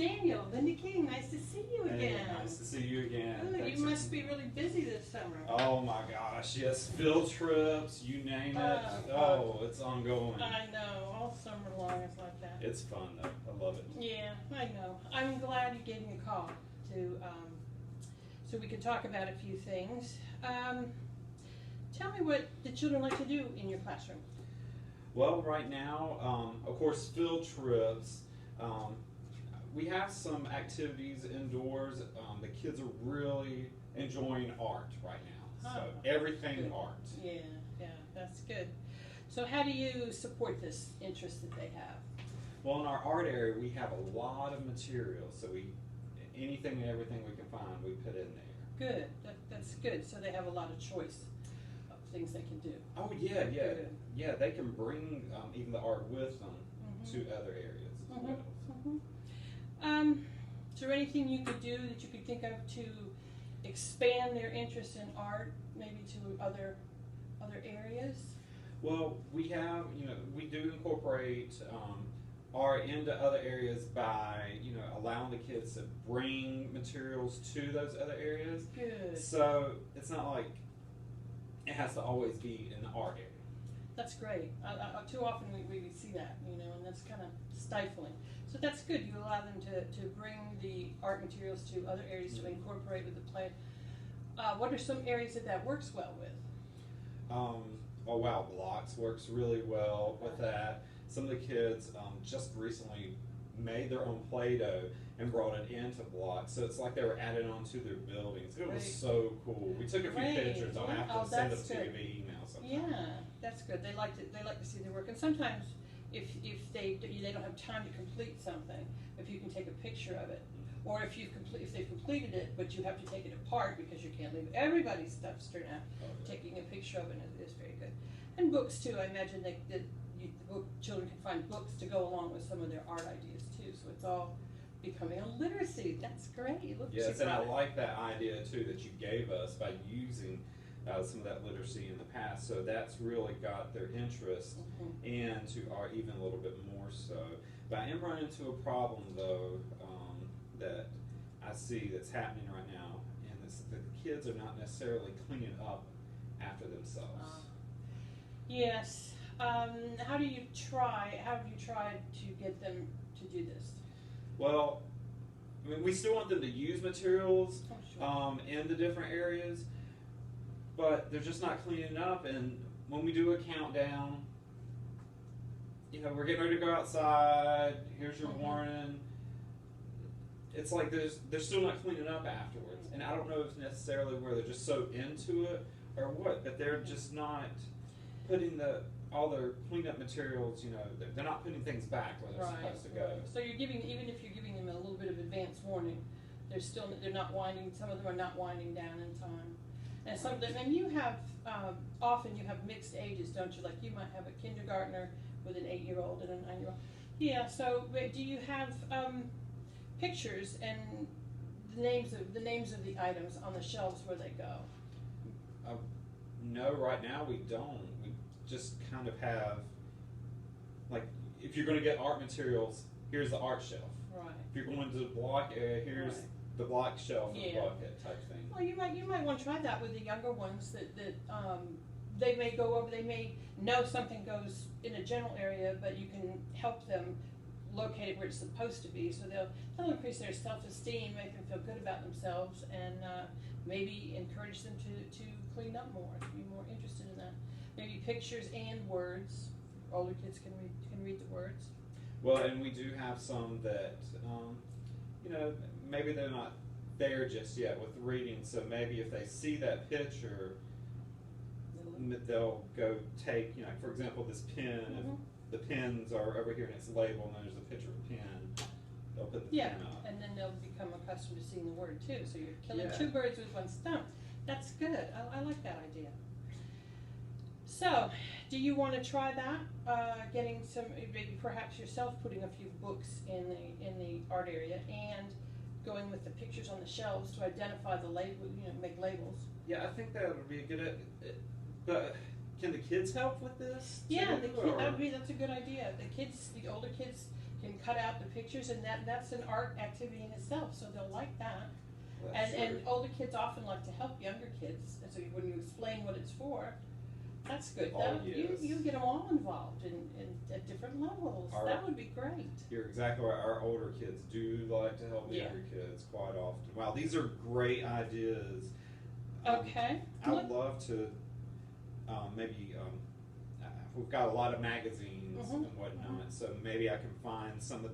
Daniel, Linda King, nice to see you again. Hey, nice to see you again. Good. Thanks You must be really busy this summer. Oh my gosh, yes, field trips, you name it. It's ongoing. I know, all summer long it's like that. It's fun though, I love it. Yeah, I know. I'm glad you gave me a call to, so we can talk about a few things. Tell me what the children like to do in your classroom. Well, right now, of course, field trips. We have some activities indoors. The kids are really enjoying art right now. So everything good. Art. Yeah, that's good. So how do you support this interest that they have? Well, in our art area, we have a lot of materials. So anything and everything we can find, we put in there. Good. That's good. So they have a lot of choice of things they can do. Oh yeah. Good. Yeah, they can bring even the art with them to other areas as well. Is there anything you could do that you could think of to expand their interest in art, maybe to other areas? Well, we do incorporate art into other areas by, allowing the kids to bring materials to those other areas. Good. So it's not like it has to always be an art area. That's great. Too often we see that, and that's kind of stifling. So that's good. You allow them to bring the art materials to other areas to incorporate with the play. What are some areas that works well with? Blocks works really well with that. Some of the kids just recently made their own Play-Doh and brought it into blocks, so it's like they were added onto their buildings. It was so cool. We took a few pictures. I'll have to send them to you via email sometime. Yeah, that's good. They like to see their work, and sometimes if they don't have time to complete something, if you can take a picture of it, or if they've completed it but you have to take it apart because you can't leave everybody's stuff straight out, taking a picture of it is very good. And books too. I imagine children can find books to go along with some of their art ideas too. So it's all becoming a literacy. That's great. Look, yes, and I like that idea too that you gave us by using some of that literacy in the past. So that's really got their interest and to art even a little bit more so. But I am running into a problem though that I see that's happening right now, and it's that the kids are not necessarily cleaning up after themselves. Yes. How have you tried to get them to do this? Well, I mean, we still want them to use materials in the different areas, but they're just not cleaning up. And when we do a countdown, we're getting ready to go outside. Here's your warning. It's like they're still not cleaning up afterwards, and I don't know if it's necessarily where they're just so into it or what, but they're just not putting all their cleanup materials. They're not putting things back where they're supposed to go. So even if you're giving them a little bit of advance warning, they're not winding. Some of them are not winding down in time, and some of them. And you have often you have mixed ages, don't you? Like you might have a kindergartner with an 8-year-old and a 9-year-old. Yeah. So do you have pictures and the names of the items on the shelves where they go? No, right now we don't. We just kind of have, like, if you're going to get art materials, here's the art shelf. Right. If you're going to the block area, here's the block shelf and the blockhead type thing. Well, you might want to try that with the younger ones that they may go over. They may know something goes in a general area, but you can help them locate it where it's supposed to be. So they'll increase their self-esteem, make them feel good about themselves, and maybe encourage them to clean up more, to be more interested in that. Maybe pictures and words. Older kids can read the words. Well, and we do have some that, maybe they're not there just yet with reading, so maybe if they see that picture, they'll go take, for example, this pen, if the pens are over here and it's labeled and there's a picture of a pen, they'll put the pen up. And then they'll become accustomed to seeing the word too, so you're killing two birds with one stone. That's good. I like that idea. So, do you want to try that? Getting some, maybe perhaps yourself putting a few books in the art area and going with the pictures on the shelves to identify the label, make labels. Yeah, I think that would be a good. But can the kids help with this? Yeah, that's a good idea. The older kids can cut out the pictures, and that's an art activity in itself, so they'll like that. That's And true. older kids often like to help younger kids, and so when you explain what it's for, that's good. Oh, That, yes. you get them all involved in at different levels. Our- That would be great. You're exactly right. Our older kids do like to help the Yeah. younger kids quite often. Wow, these are great ideas. Okay. I would love to maybe we've got a lot of magazines Mhm. and whatnot, so maybe I can find some of